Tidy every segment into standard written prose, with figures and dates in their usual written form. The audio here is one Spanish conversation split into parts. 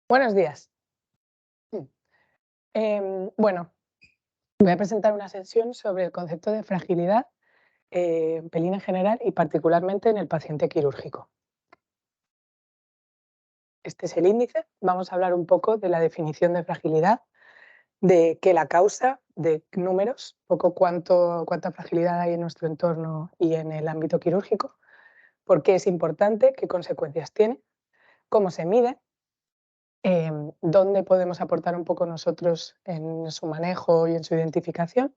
Buenos días. Mm. Bueno, voy a presentar una sesión sobre el concepto de fragilidad, un pelín en general y particularmente en el paciente quirúrgico. Este es el índice. Vamos a hablar un poco de la definición de fragilidad, de qué la causa, de números, poco cuánta fragilidad hay en nuestro entorno y en el ámbito quirúrgico, por qué es importante, qué consecuencias tiene, cómo se mide, dónde podemos aportar un poco nosotros en su manejo y en su identificación,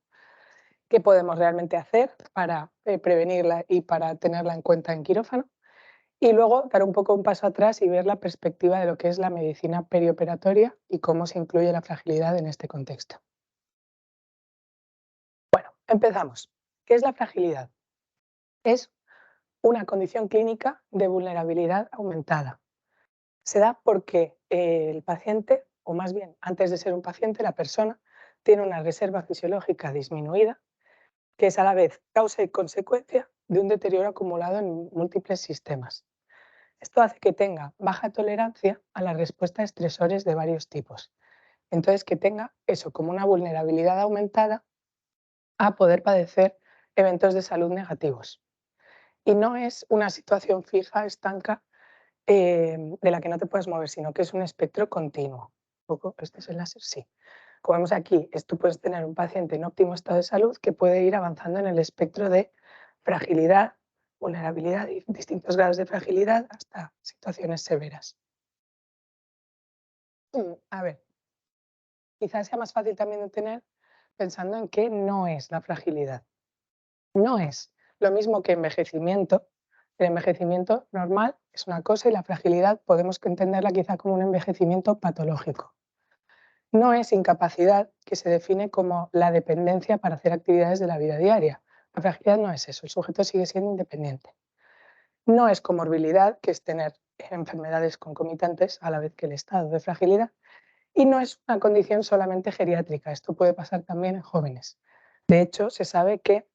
qué podemos realmente hacer para prevenirla y para tenerla en cuenta en quirófano. Y luego dar un poco un paso atrás y ver la perspectiva de lo que es la medicina perioperatoria y cómo se incluye la fragilidad en este contexto. Bueno, empezamos. ¿Qué es la fragilidad? Es una condición clínica de vulnerabilidad aumentada. Se da porque el paciente, o más bien antes de ser un paciente, la persona tiene una reserva fisiológica disminuida, que es a la vez causa y consecuencia de un deterioro acumulado en múltiples sistemas. Esto hace que tenga baja tolerancia a la respuesta a estresores de varios tipos. Entonces, que tenga eso como una vulnerabilidad aumentada a poder padecer eventos de salud negativos. Y no es una situación fija, estanca, de la que no te puedes mover, sino que es un espectro continuo. Un poco, este es el láser, sí. Como vemos aquí, tú puedes tener un paciente en óptimo estado de salud que puede ir avanzando en el espectro de fragilidad, vulnerabilidad y distintos grados de fragilidad hasta situaciones severas. A ver, quizás sea más fácil también de tener pensando en qué no es la fragilidad. No es lo mismo que envejecimiento. El envejecimiento normal es una cosa y la fragilidad podemos entenderla quizá como un envejecimiento patológico. No es incapacidad, que se define como la dependencia para hacer actividades de la vida diaria. La fragilidad no es eso, el sujeto sigue siendo independiente. No es comorbilidad, que es tener enfermedades concomitantes a la vez que el estado de fragilidad. Y no es una condición solamente geriátrica, esto puede pasar también en jóvenes. De hecho, se sabe que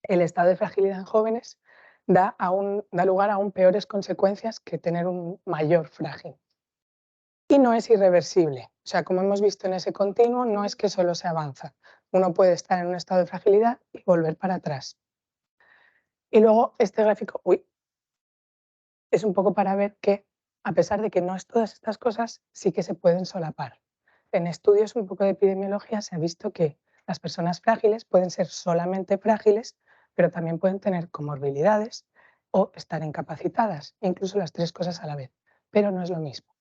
el estado de fragilidad en jóvenes da lugar a aún peores consecuencias que tener un mayor frágil. Y no es irreversible. O sea, como hemos visto en ese continuo, no es que solo se avanza. Uno puede estar en un estado de fragilidad y volver para atrás. Y luego este gráfico es un poco para ver que, a pesar de que no es todas estas cosas, sí que se pueden solapar. En estudios un poco de epidemiología se ha visto que las personas frágiles pueden ser solamente frágiles, pero también pueden tener comorbilidades o estar incapacitadas, incluso las tres cosas a la vez, pero no es lo mismo.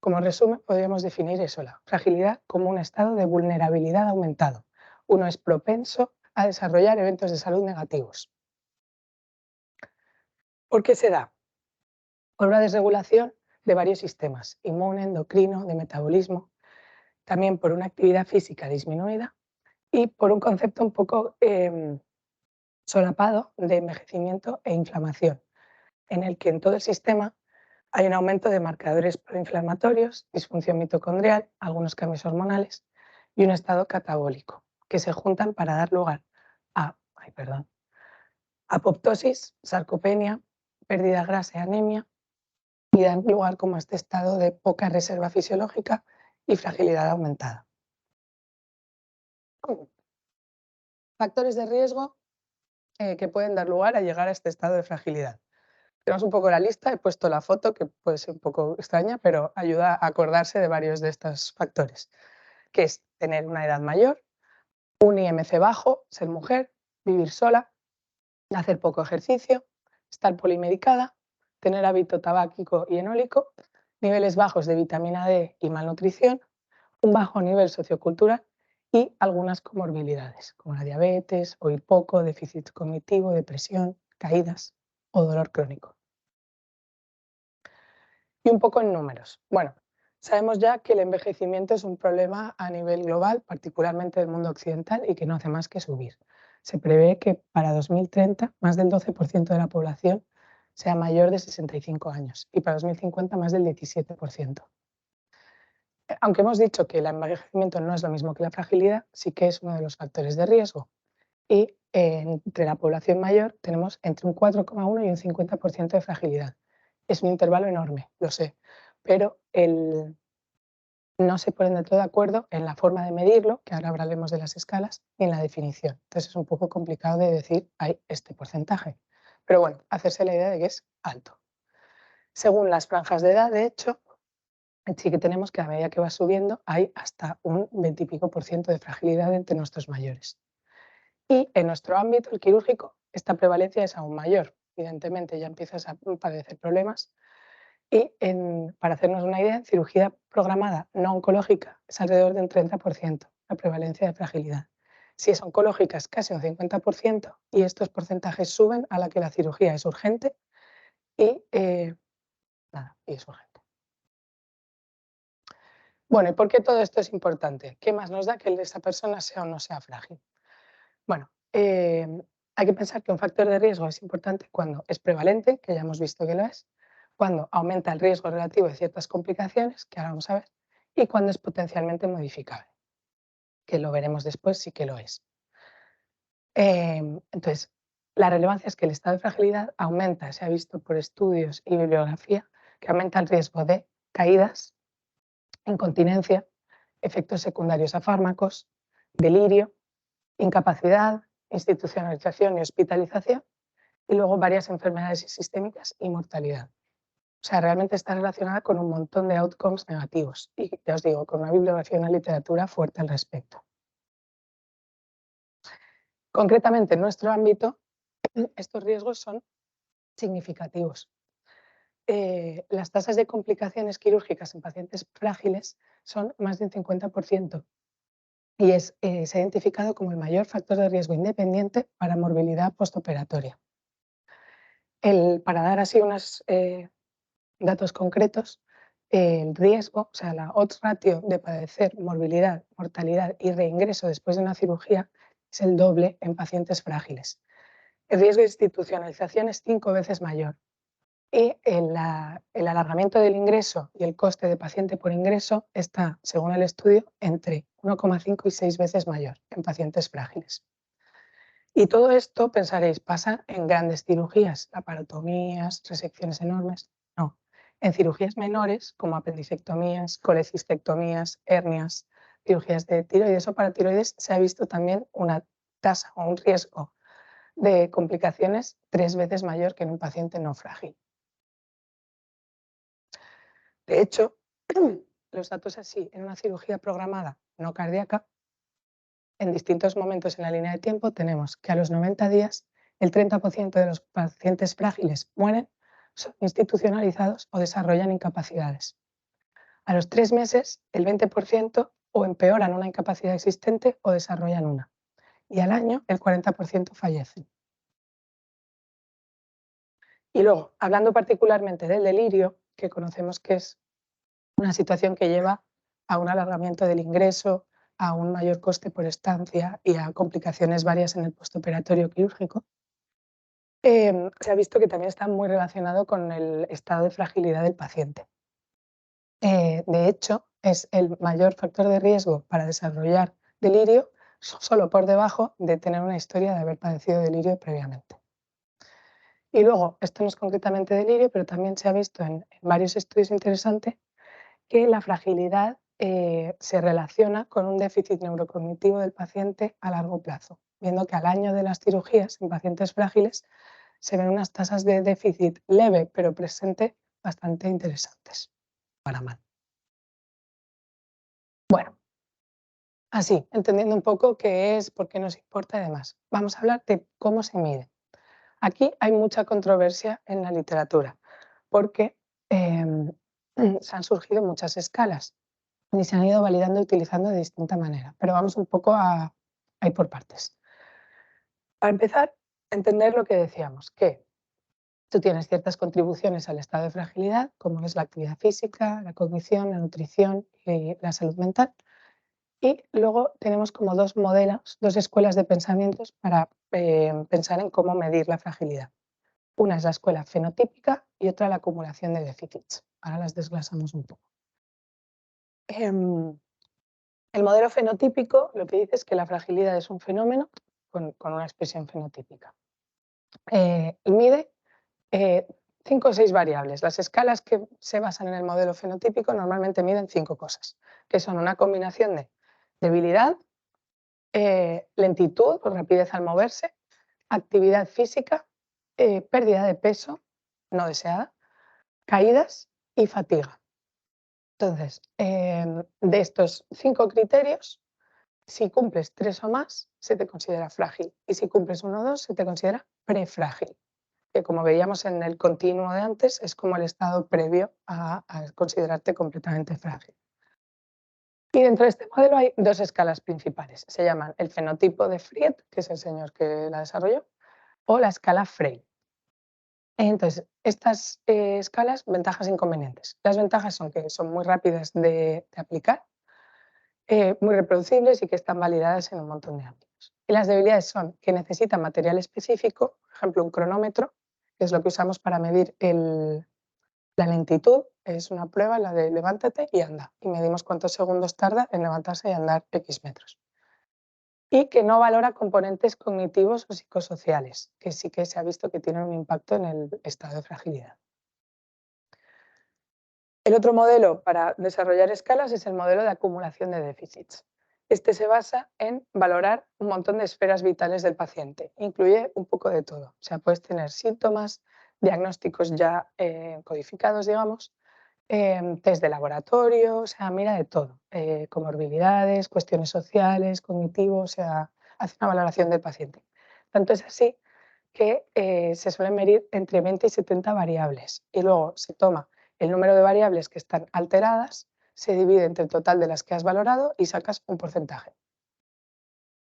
Como resumen, podríamos definir eso, la fragilidad como un estado de vulnerabilidad aumentado. Uno es propenso a desarrollar eventos de salud negativos. ¿Por qué se da? Por una desregulación de varios sistemas, inmune, endocrino, de metabolismo, también por una actividad física disminuida y por un concepto un poco solapado de envejecimiento e inflamación, en el que en todo el sistema hay un aumento de marcadores proinflamatorios, disfunción mitocondrial, algunos cambios hormonales y un estado catabólico, que se juntan para dar lugar a apoptosis, sarcopenia, pérdida grasa y anemia, y dan lugar como a este estado de poca reserva fisiológica y fragilidad aumentada. Factores de riesgo que pueden dar lugar a llegar a este estado de fragilidad. Tenemos un poco la lista, he puesto la foto, que puede ser un poco extraña, pero ayuda a acordarse de varios de estos factores, que es tener una edad mayor, un IMC bajo, ser mujer, vivir sola, hacer poco ejercicio, estar polimedicada, tener hábito tabáquico y enólico, niveles bajos de vitamina D y malnutrición, un bajo nivel sociocultural y algunas comorbilidades, como la diabetes, oír poco, déficit cognitivo, depresión, caídas o dolor crónico. Y un poco en números. Bueno, sabemos ya que el envejecimiento es un problema a nivel global, particularmente del mundo occidental, y que no hace más que subir. Se prevé que para 2030 más del 12% de la población sea mayor de 65 años y para 2050 más del 17%. Aunque hemos dicho que el envejecimiento no es lo mismo que la fragilidad, sí que es uno de los factores de riesgo. Y entre la población mayor tenemos entre un 4,1 y un 50% de fragilidad. Es un intervalo enorme, lo sé, pero no se ponen del todo de acuerdo en la forma de medirlo, que ahora hablaremos de las escalas, y en la definición. Entonces es un poco complicado de decir hay este porcentaje. Pero bueno, hacerse la idea de que es alto. Según las franjas de edad, de hecho, sí que tenemos que a medida que va subiendo hay hasta un 20 y pico % de fragilidad entre nuestros mayores. Y en nuestro ámbito, el quirúrgico, esta prevalencia es aún mayor. Evidentemente ya empiezas a padecer problemas. Y para hacernos una idea, en cirugía programada no oncológica es alrededor de un 30% la prevalencia de fragilidad. Si es oncológica es casi un 50% y estos porcentajes suben a la que la cirugía es urgente y, y es urgente. Bueno, ¿y por qué todo esto es importante? ¿Qué más nos da que esa persona sea o no sea frágil? Bueno, hay que pensar que un factor de riesgo es importante cuando es prevalente, que ya hemos visto que lo es, cuando aumenta el riesgo relativo de ciertas complicaciones, que ahora vamos a ver, y cuando es potencialmente modificable, que lo veremos después, sí que lo es. Entonces, la relevancia es que el estado de fragilidad aumenta, se ha visto por estudios y bibliografía, que aumenta el riesgo de caídas, incontinencia, efectos secundarios a fármacos, delirio, incapacidad, institucionalización y hospitalización, y luego varias enfermedades sistémicas y mortalidad. O sea, realmente está relacionada con un montón de outcomes negativos y, ya os digo, con una bibliografía y una literatura fuerte al respecto. Concretamente, en nuestro ámbito, estos riesgos son significativos. Las tasas de complicaciones quirúrgicas en pacientes frágiles son más de un 50%. Y se ha identificado como el mayor factor de riesgo independiente para morbilidad postoperatoria. Para dar así unos datos concretos, el riesgo, o sea, la odds ratio de padecer morbilidad, mortalidad y reingreso después de una cirugía es el doble en pacientes frágiles. El riesgo de institucionalización es 5 veces mayor y el alargamiento del ingreso y el coste de paciente por ingreso está, según el estudio, entre 1,5 y 6 veces mayor en pacientes frágiles. Y todo esto, pensaréis, pasa en grandes cirugías, laparotomías, resecciones enormes. No, en cirugías menores como apendicectomías, colecistectomías, hernias, cirugías de tiroides o paratiroides, se ha visto también una tasa o un riesgo de complicaciones 3 veces mayor que en un paciente no frágil. De hecho, los datos así en una cirugía programada no cardíaca, en distintos momentos en la línea de tiempo tenemos que a los 90 días el 30% de los pacientes frágiles mueren, son institucionalizados o desarrollan incapacidades. A los 3 meses el 20% o empeoran una incapacidad existente o desarrollan una. Y al año el 40% fallecen. Y luego, hablando particularmente del delirio, que conocemos que es una situación que lleva a un alargamiento del ingreso, a un mayor coste por estancia y a complicaciones varias en el postoperatorio quirúrgico, se ha visto que también está muy relacionado con el estado de fragilidad del paciente. De hecho, es el mayor factor de riesgo para desarrollar delirio, solo por debajo de tener una historia de haber padecido delirio previamente. Y luego, esto no es concretamente delirio, pero también se ha visto en varios estudios interesantes que la fragilidad se relaciona con un déficit neurocognitivo del paciente a largo plazo, viendo que al año de las cirugías en pacientes frágiles se ven unas tasas de déficit leve pero presente bastante interesantes, para mal. Bueno, así, entendiendo un poco qué es, por qué nos importa y demás, vamos a hablar de cómo se mide. Aquí hay mucha controversia en la literatura, porque se han surgido muchas escalas y se han ido validando y utilizando de distinta manera, pero vamos un poco a ir por partes. Para empezar, entender lo que decíamos, que tú tienes ciertas contribuciones al estado de fragilidad, como es la actividad física, la cognición, la nutrición y la salud mental. Y luego tenemos como dos modelos, dos escuelas de pensamientos para pensar en cómo medir la fragilidad. Una es la escuela fenotípica y otra la acumulación de déficits. Ahora las desglasamos un poco. El modelo fenotípico lo que dice es que la fragilidad es un fenómeno con una expresión fenotípica. Y mide 5 o 6 variables. Las escalas que se basan en el modelo fenotípico normalmente miden 5 cosas, que son una combinación de debilidad, lentitud o rapidez al moverse, actividad física, pérdida de peso no deseada, caídas y fatiga. Entonces, de estos 5 criterios, si cumples 3 o más, se te considera frágil, y si cumples 1 o 2, se te considera prefrágil, que como veíamos en el continuo de antes, es como el estado previo a considerarte completamente frágil. Y dentro de este modelo hay 2 escalas principales, se llaman el fenotipo de Fried, que es el señor que la desarrolló, o la escala Frail. Entonces, estas escalas, ventajas e inconvenientes. Las ventajas son que son muy rápidas de aplicar, muy reproducibles y que están validadas en un montón de ámbitos. Y las debilidades son que necesitan material específico, por ejemplo, un cronómetro, que es lo que usamos para medir la lentitud, es una prueba, la de levántate y anda, y medimos cuántos segundos tarda en levantarse y andar X metros. Y que no valora componentes cognitivos o psicosociales, que sí que se ha visto que tienen un impacto en el estado de fragilidad. El otro modelo para desarrollar escalas es el modelo de acumulación de déficits. Este se basa en valorar un montón de esferas vitales del paciente. Incluye un poco de todo. O sea, puedes tener síntomas, diagnósticos ya codificados, digamos, test de laboratorio, o sea, mira de todo. Comorbilidades, cuestiones sociales, cognitivos, o sea, hace una valoración del paciente. Tanto es así que se suelen medir entre 20 y 70 variables y luego se toma el número de variables que están alteradas, se divide entre el total de las que has valorado y sacas un porcentaje.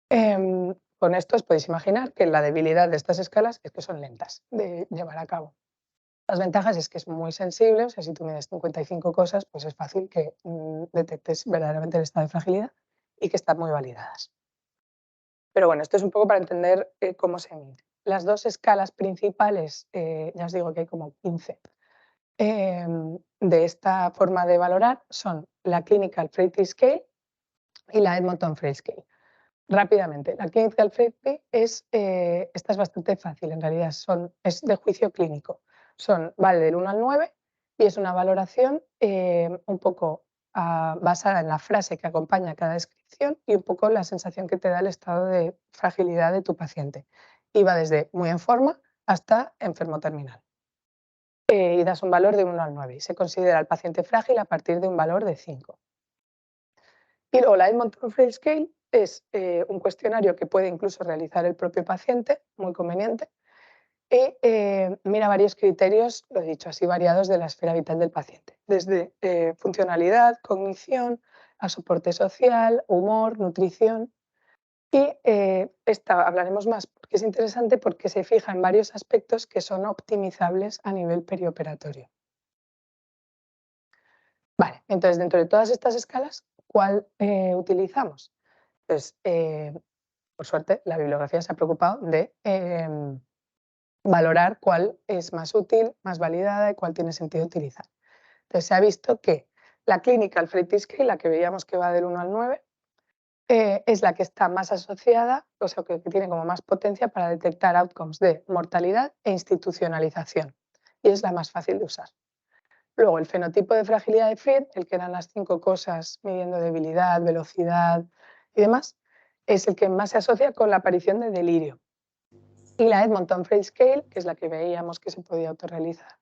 Con esto os podéis imaginar que la debilidad de estas escalas es que son lentas de llevar a cabo. Las ventajas es que es muy sensible, o sea, si tú mides 55 cosas, pues es fácil que detectes verdaderamente el estado de fragilidad y que están muy validadas. Pero bueno, esto es un poco para entender cómo se mide. Las 2 escalas principales, ya os digo que hay como 15, de esta forma de valorar son la Clinical Frailty Scale y la Edmonton Frail Scale. Rápidamente, la Clinical Frailty esta es bastante fácil, en realidad es de juicio clínico. Vale del 1 al 9 y es una valoración un poco basada en la frase que acompaña cada descripción y un poco la sensación que te da el estado de fragilidad de tu paciente. Y va desde muy en forma hasta enfermo terminal. Y das un valor de 1 al 9 y se considera al paciente frágil a partir de un valor de 5. Y luego la Edmonton Frail Scale es un cuestionario que puede incluso realizar el propio paciente, muy conveniente, y mira varios criterios, lo he dicho así, variados de la esfera vital del paciente, desde funcionalidad, cognición, a soporte social, humor, nutrición. Y esta hablaremos más porque es interesante porque se fija en varios aspectos que son optimizables a nivel perioperatorio. Vale, entonces dentro de todas estas escalas, ¿cuál utilizamos? Pues por suerte la bibliografía se ha preocupado de valorar cuál es más útil, más validada y cuál tiene sentido utilizar. Entonces se ha visto que la Clinical Frailty Scale, la que veíamos que va del 1 al 9, es la que está más asociada, o sea, que tiene como más potencia para detectar outcomes de mortalidad e institucionalización, y es la más fácil de usar. Luego, el fenotipo de fragilidad de Fried, el que eran las 5 cosas midiendo debilidad, velocidad y demás, es el que más se asocia con la aparición de delirio. Y la Edmonton Frail Scale, que es la que veíamos que se podía autorrealizar,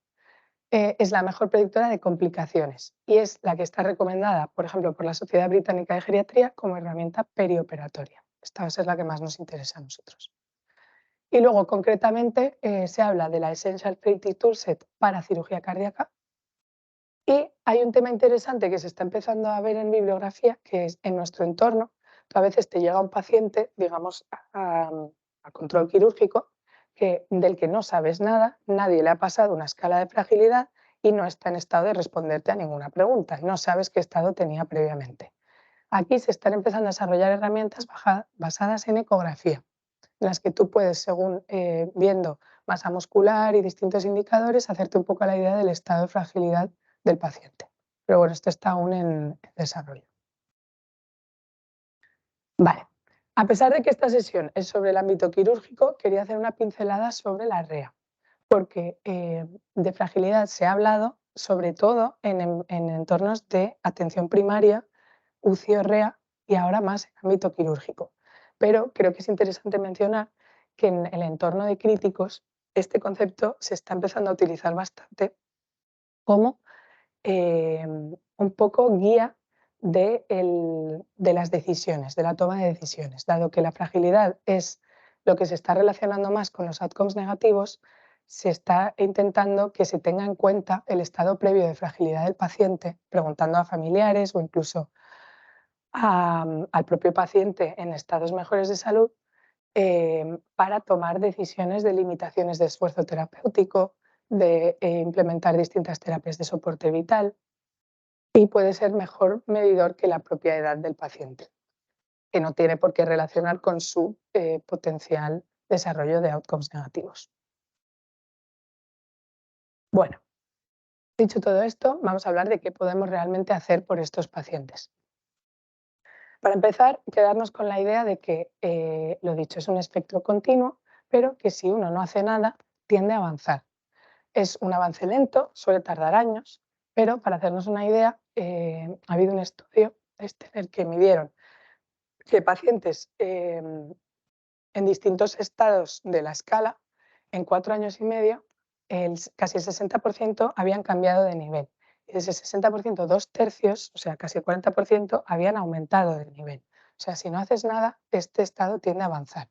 es la mejor predictora de complicaciones y es la que está recomendada, por ejemplo, por la Sociedad Británica de Geriatría como herramienta perioperatoria. Esta va a ser la que más nos interesa a nosotros. Y luego, concretamente, se habla de la Essential Frailty Toolset para cirugía cardíaca. Y hay un tema interesante que se está empezando a ver en bibliografía, que es en nuestro entorno, que a veces te llega un paciente, digamos, a control quirúrgico, del que no sabes nada, nadie le ha pasado una escala de fragilidad y no está en estado de responderte a ninguna pregunta, no sabes qué estado tenía previamente. Aquí se están empezando a desarrollar herramientas basadas en ecografía, en las que tú puedes, según viendo masa muscular y distintos indicadores, hacerte un poco la idea del estado de fragilidad del paciente. Pero bueno, esto está aún en desarrollo. Vale. A pesar de que esta sesión es sobre el ámbito quirúrgico, quería hacer una pincelada sobre la REA, porque de fragilidad se ha hablado sobre todo en entornos de atención primaria, UCI o REA y ahora más en ámbito quirúrgico. Pero creo que es interesante mencionar que en el entorno de críticos este concepto se está empezando a utilizar bastante como un poco guía de las decisiones, de la toma de decisiones. Dado que la fragilidad es lo que se está relacionando más con los outcomes negativos, se está intentando que se tenga en cuenta el estado previo de fragilidad del paciente, preguntando a familiares o incluso al propio paciente en estados mejores de salud, para tomar decisiones de limitaciones de esfuerzo terapéutico, de implementar distintas terapias de soporte vital, y puede ser mejor medidor que la propia edad del paciente, que no tiene por qué relacionar con su potencial desarrollo de outcomes negativos. Bueno, dicho todo esto, vamos a hablar de qué podemos realmente hacer por estos pacientes. Para empezar, quedarnos con la idea de que, lo dicho, es un espectro continuo, pero que si uno no hace nada, tiende a avanzar. Es un avance lento, suele tardar años, pero para hacernos una idea, ha habido un estudio en el que midieron que pacientes en distintos estados de la escala, en 4 años y medio, casi el 60% habían cambiado de nivel. Y de ese 60%, 2/3, o sea, casi el 40%, habían aumentado de nivel. O sea, si no haces nada, este estado tiende a avanzar,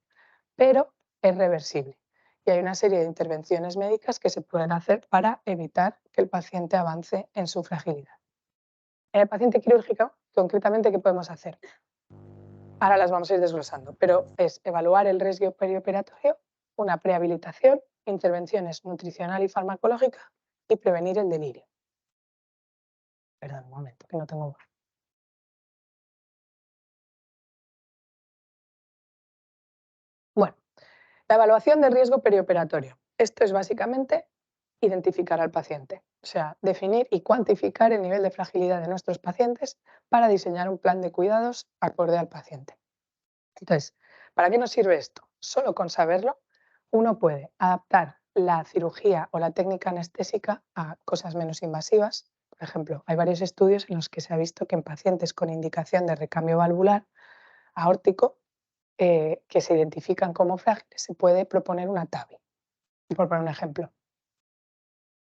pero es reversible. Y hay una serie de intervenciones médicas que se pueden hacer para evitar que el paciente avance en su fragilidad. En el paciente quirúrgico, concretamente, ¿qué podemos hacer? Ahora las vamos a ir desglosando, pero es evaluar el riesgo perioperatorio, una prehabilitación, intervenciones nutricional y farmacológica y prevenir el delirio. Perdón, un momento, que no tengo voz. Bueno, la evaluación de riesgo perioperatorio. Esto es básicamente identificar al paciente, o sea, definir y cuantificar el nivel de fragilidad de nuestros pacientes para diseñar un plan de cuidados acorde al paciente. Entonces, ¿para qué nos sirve esto? Solo con saberlo, uno puede adaptar la cirugía o la técnica anestésica a cosas menos invasivas. Por ejemplo, hay varios estudios en los que se ha visto que en pacientes con indicación de recambio valvular aórtico, que se identifican como frágiles, se puede proponer una TAVI. Por poner un ejemplo,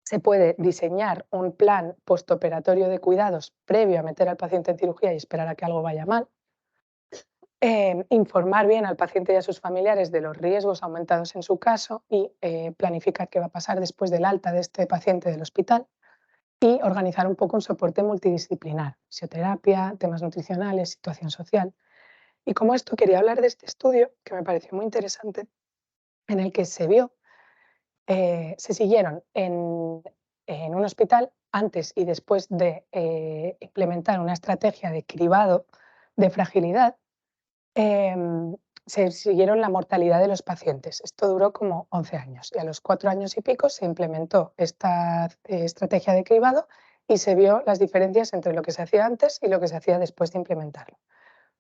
se puede diseñar un plan postoperatorio de cuidados previo a meter al paciente en cirugía y esperar a que algo vaya mal. Informar bien al paciente y a sus familiares de los riesgos aumentados en su caso y planificar qué va a pasar después del alta de este paciente del hospital, y organizar un poco un soporte multidisciplinar, fisioterapia, temas nutricionales, situación social. Y como esto, quería hablar de este estudio que me pareció muy interesante, en el que se vio, se siguieron en un hospital antes y después de implementar una estrategia de cribado de fragilidad. Se siguieron la mortalidad de los pacientes. Esto duró como 11 años y a los 4 años y pico se implementó esta estrategia de cribado y se vio las diferencias entre lo que se hacía antes y lo que se hacía después de implementarlo.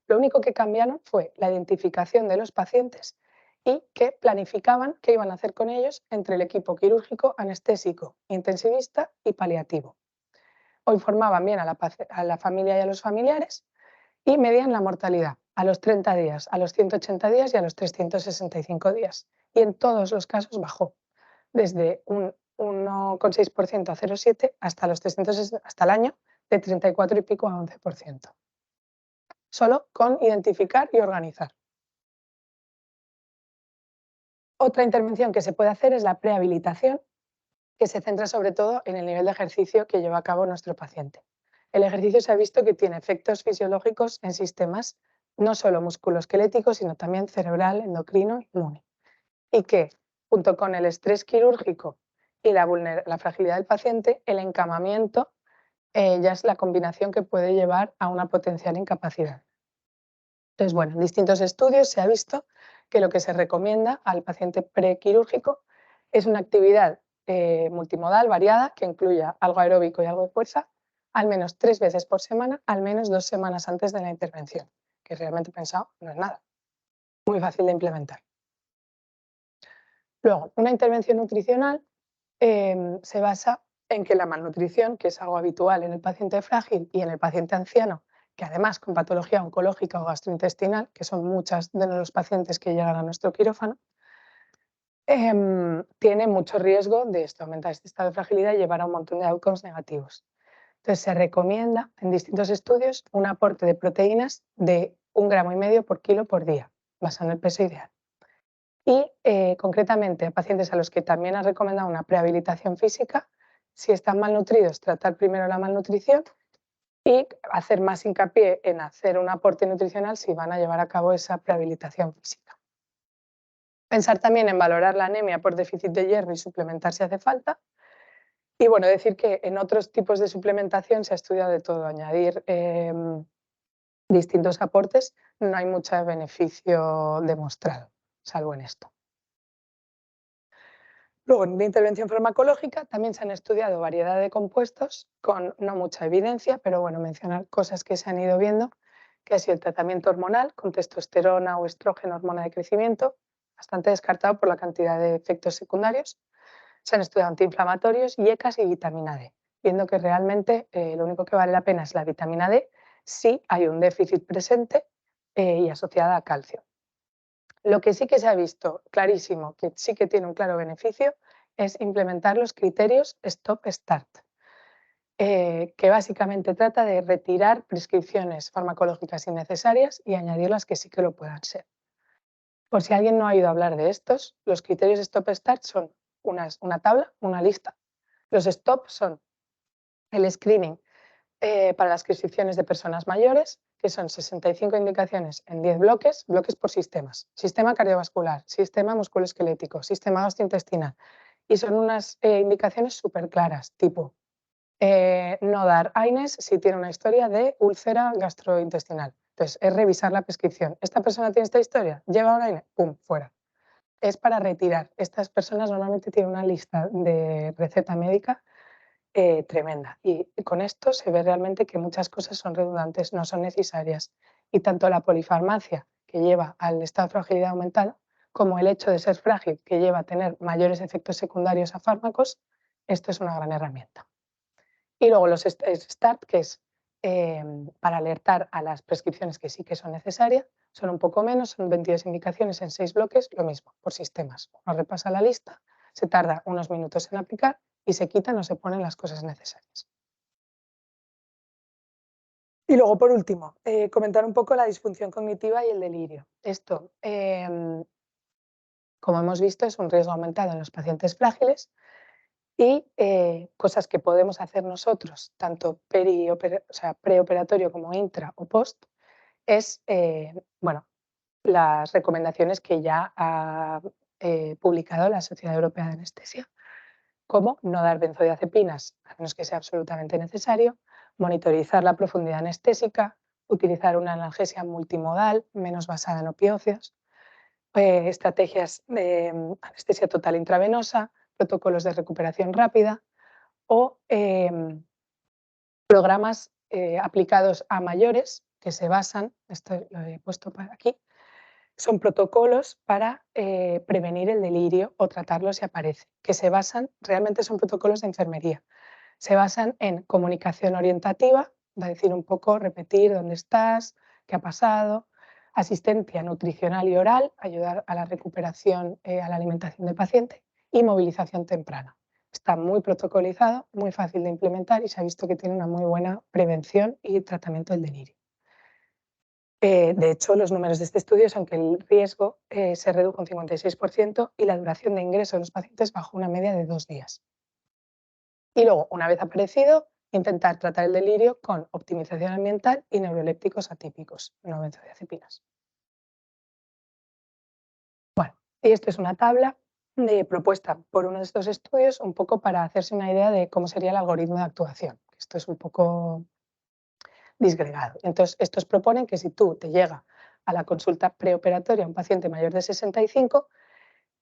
Lo único que cambiaron fue la identificación de los pacientes y que planificaban qué iban a hacer con ellos entre el equipo quirúrgico, anestésico, intensivista y paliativo. O informaban bien a la familia y a los familiares y medían la mortalidad a los 30 días, a los 180 días y a los 365 días. Y en todos los casos bajó, desde un 1,6% a 0,7 hasta los 360, hasta el año de 34 y pico a 11%. Solo con identificar y organizar. Otra intervención que se puede hacer es la prehabilitación, que se centra sobre todo en el nivel de ejercicio que lleva a cabo nuestro paciente. El ejercicio se ha visto que tiene efectos fisiológicos en sistemas no solo musculoesqueléticos, sino también cerebral, endocrino y inmune. Y que, junto con el estrés quirúrgico y la fragilidad del paciente, el encamamiento ya es la combinación que puede llevar a una potencial incapacidad. Entonces, bueno, en distintos estudios se ha visto que lo que se recomienda al paciente prequirúrgico es una actividad multimodal variada que incluya algo aeróbico y algo de fuerza, al menos 3 veces por semana, al menos 2 semanas antes de la intervención, que realmente pensado no es nada, muy fácil de implementar. Luego, una intervención nutricional se basa en que la malnutrición, que es algo habitual en el paciente frágil y en el paciente anciano, que además con patología oncológica o gastrointestinal, que son muchas de los pacientes que llegan a nuestro quirófano, tiene mucho riesgo de esto, aumentar este estado de fragilidad y llevar a un montón de outcomes negativos. Entonces se recomienda en distintos estudios un aporte de proteínas de 1,5 gramos por kilo por día, basado en el peso ideal. Y concretamente a pacientes a los que también han recomendado una prehabilitación física, si están malnutridos, tratar primero la malnutrición y hacer más hincapié en hacer un aporte nutricional si van a llevar a cabo esa prehabilitación física. Pensar también en valorar la anemia por déficit de hierro y suplementar si hace falta. Y bueno, decir que en otros tipos de suplementación se ha estudiado de todo, añadir distintos aportes, no hay mucho beneficio demostrado, salvo en esto. Luego, en la intervención farmacológica también se han estudiado variedad de compuestos con no mucha evidencia, pero bueno, mencionar cosas que se han ido viendo, que ha sido el tratamiento hormonal con testosterona o estrógeno, hormona de crecimiento, bastante descartado por la cantidad de efectos secundarios. Se han estudiado antiinflamatorios, IECAS y vitamina D, viendo que realmente lo único que vale la pena es la vitamina D si hay un déficit presente y asociada a calcio. Lo que sí que se ha visto clarísimo, que sí que tiene un claro beneficio, es implementar los criterios Stop-Start, que básicamente trata de retirar prescripciones farmacológicas innecesarias y añadir las que sí que lo puedan ser. Por si alguien no ha oído hablar de estos, los criterios Stop-Start son una tabla, una lista. Los Stop son el screening para las prescripciones de personas mayores, que son 65 indicaciones en 10 bloques, bloques por sistemas. Sistema cardiovascular, sistema musculoesquelético, sistema gastrointestinal. Y son unas indicaciones súper claras, tipo no dar AINES si tiene una historia de úlcera gastrointestinal. Entonces, es revisar la prescripción. ¿Esta persona tiene esta historia? ¿Lleva un AINES? ¡Pum! Fuera. Es para retirar. Estas personas normalmente tienen una lista de receta médica tremenda. Y con esto se ve realmente que muchas cosas son redundantes, no son necesarias. Y tanto la polifarmacia, que lleva al estado de fragilidad aumentada, como el hecho de ser frágil, que lleva a tener mayores efectos secundarios a fármacos, esto es una gran herramienta. Y luego los START, que es para alertar a las prescripciones que sí que son necesarias, son un poco menos, son 22 indicaciones en 6 bloques, lo mismo, por sistemas. Uno repasa la lista, se tarda unos minutos en aplicar y se quitan o se ponen las cosas necesarias. Y luego, por último, comentar un poco la disfunción cognitiva y el delirio. Esto, como hemos visto, es un riesgo aumentado en los pacientes frágiles y cosas que podemos hacer nosotros, tanto preoperatorio como intra o post, es, bueno, las recomendaciones que ya ha publicado la Sociedad Europea de Anestesia, como no dar benzodiazepinas a menos que sea absolutamente necesario, monitorizar la profundidad anestésica, utilizar una analgesia multimodal menos basada en opioides, estrategias de anestesia total intravenosa, protocolos de recuperación rápida o programas aplicados a mayores que se basan, esto lo he puesto para aquí, son protocolos para prevenir el delirio o tratarlo si aparece, que se basan, realmente son protocolos de enfermería, se basan en comunicación orientativa, va a decir un poco, repetir dónde estás, qué ha pasado, asistencia nutricional y oral, ayudar a la recuperación, a la alimentación del paciente y movilización temprana. Está muy protocolizado, muy fácil de implementar y se ha visto que tiene una muy buena prevención y tratamiento del delirio. De hecho, los números de este estudio son que el riesgo se redujo un 56% y la duración de ingreso de los pacientes bajó una media de 2 días. Y luego, una vez aparecido, intentar tratar el delirio con optimización ambiental y neurolépticos atípicos, no benzodiazepinas. Bueno, y esto es una tabla propuesta por uno de estos estudios un poco para hacerse una idea de cómo sería el algoritmo de actuación. Esto es un poco disgregado. Entonces, estos proponen que si tú te llega a la consulta preoperatoria a un paciente mayor de 65,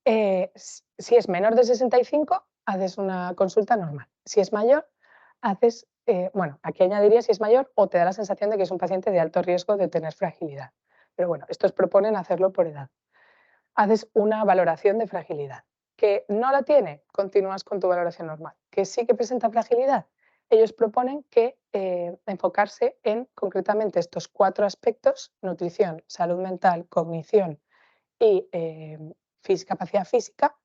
si es menor de 65, haces una consulta normal. Si es mayor, haces, bueno, aquí añadiría si es mayor o te da la sensación de que es un paciente de alto riesgo de tener fragilidad. Pero bueno, estos proponen hacerlo por edad. Haces una valoración de fragilidad, Que no la tiene, continúas con tu valoración normal. Que sí que presenta fragilidad, ellos proponen que enfocarse en concretamente estos 4 aspectos: nutrición, salud mental, cognición y capacidad física,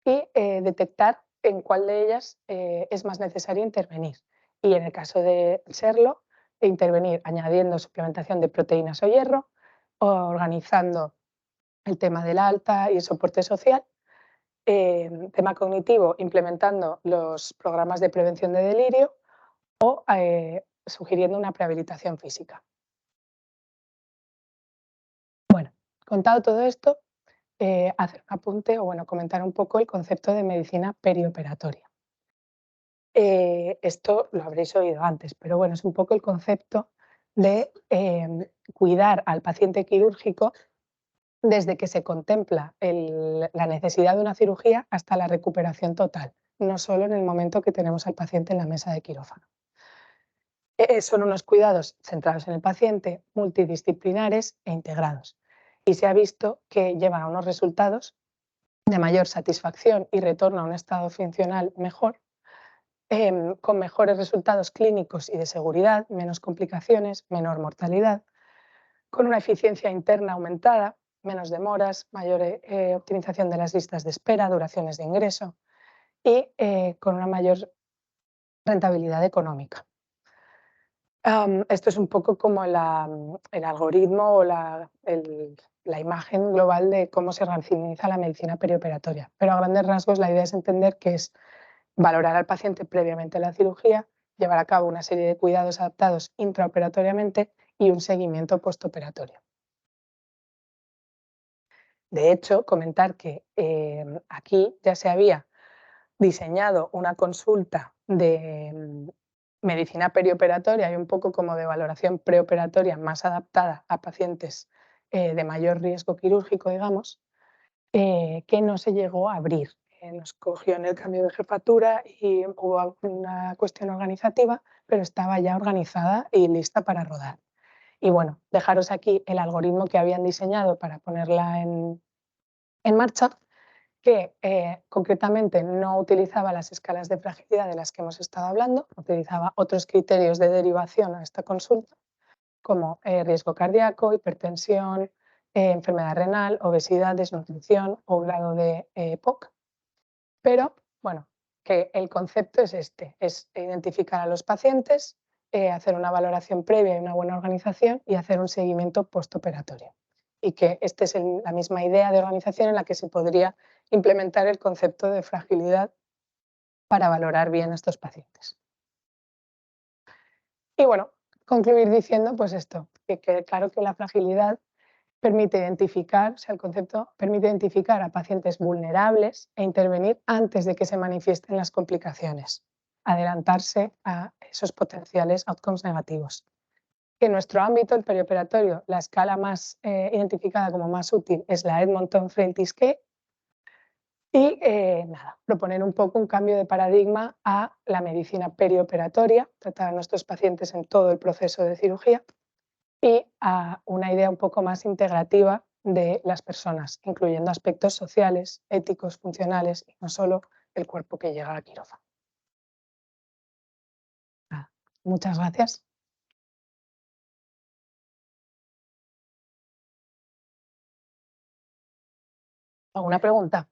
y detectar en cuál de ellas es más necesario intervenir. Y en el caso de serlo, intervenir añadiendo suplementación de proteínas o hierro, organizando el tema del alta y el soporte social, tema cognitivo, implementando los programas de prevención de delirio o sugiriendo una prehabilitación física. Bueno, contado todo esto, hacer un apunte o bueno, comentar un poco el concepto de medicina perioperatoria. Esto lo habréis oído antes, pero bueno, es un poco el concepto de cuidar al paciente quirúrgico desde que se contempla la necesidad de una cirugía hasta la recuperación total, no solo en el momento que tenemos al paciente en la mesa de quirófano. Son unos cuidados centrados en el paciente, multidisciplinares e integrados. Y se ha visto que llevan a unos resultados de mayor satisfacción y retorno a un estado funcional mejor, con mejores resultados clínicos y de seguridad, menos complicaciones, menor mortalidad, con una eficiencia interna aumentada, menos demoras, mayor optimización de las listas de espera, duraciones de ingreso y con una mayor rentabilidad económica. Esto es un poco como el algoritmo o la imagen global de cómo se racionaliza la medicina perioperatoria. Pero a grandes rasgos la idea es entender que es valorar al paciente previamente a la cirugía, llevar a cabo una serie de cuidados adaptados intraoperatoriamente y un seguimiento postoperatorio. De hecho, comentar que aquí ya se había diseñado una consulta de medicina perioperatoria y un poco como de valoración preoperatoria más adaptada a pacientes de mayor riesgo quirúrgico, digamos, que no se llegó a abrir. Nos cogió en el cambio de jefatura y hubo una cuestión organizativa, pero estaba ya organizada y lista para rodar. Y bueno, dejaros aquí el algoritmo que habían diseñado para ponerla en marcha, que concretamente no utilizaba las escalas de fragilidad de las que hemos estado hablando, utilizaba otros criterios de derivación a esta consulta, como riesgo cardíaco, hipertensión, enfermedad renal, obesidad, desnutrición o grado de POC. Pero bueno, que el concepto es este, es identificar a los pacientes, hacer una valoración previa y una buena organización y hacer un seguimiento postoperatorio. Y que esta es la misma idea de organización en la que se podría implementar el concepto de fragilidad para valorar bien a estos pacientes. Y bueno, concluir diciendo pues esto, que quede claro que la fragilidad permite identificar, o sea, el concepto permite identificar a pacientes vulnerables e intervenir antes de que se manifiesten las complicaciones, adelantarse a esos potenciales outcomes negativos. Que en nuestro ámbito, el perioperatorio, la escala más identificada como más útil es la Edmonton-Frailty Scale, y nada, proponer un poco un cambio de paradigma a la medicina perioperatoria, tratar a nuestros pacientes en todo el proceso de cirugía, y a una idea un poco más integrativa de las personas, incluyendo aspectos sociales, éticos, funcionales y no solo el cuerpo que llega a quirófano. Muchas gracias. ¿Alguna pregunta?